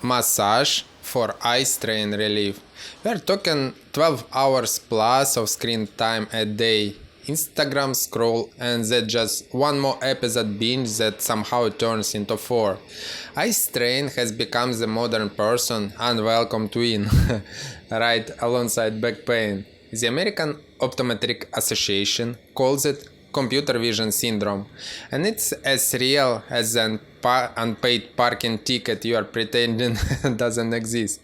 massage for eye strain relief. We are talking 12 hours plus of screen time a day. Instagram scroll and then just one more episode binge that somehow turns into 4. Eye strain has become the modern person unwelcome twin, right alongside back pain. The American Optometric Association calls it computer vision syndrome, and it's as real as an unpaid parking ticket you are pretending doesn't exist.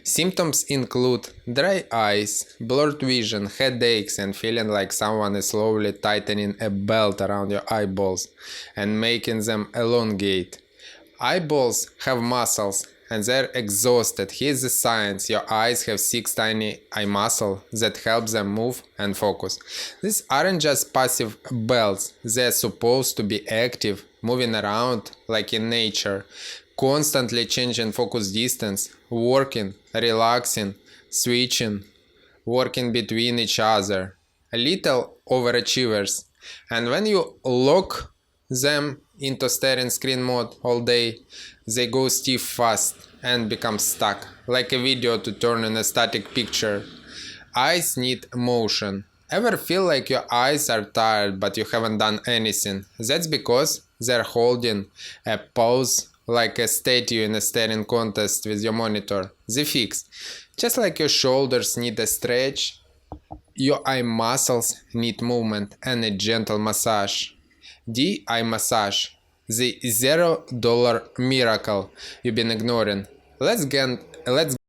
Symptoms include dry eyes, blurred vision, headaches, and feeling like someone is slowly tightening a belt around your eyeballs and making them elongate. Eyeballs have muscles and they're exhausted. Here's the science. Your eyes have 6 tiny eye muscles that help them move and focus. These aren't just passive belts. They're supposed to be active, moving around like in nature, constantly changing focus distance, working, relaxing, switching, working between each other. Little overachievers. And when you lock them into staring screen mode all day, they go stiff fast and become stuck, like a video to turn in a static picture. Eyes need motion. Ever feel like your eyes are tired but you haven't done anything? That's because they're holding a pose like a statue in a staring contest with your monitor. The fix. Just like your shoulders need a stretch, your eye muscles need movement and a gentle massage. The eye massage. The $0 miracle you've been ignoring. Let's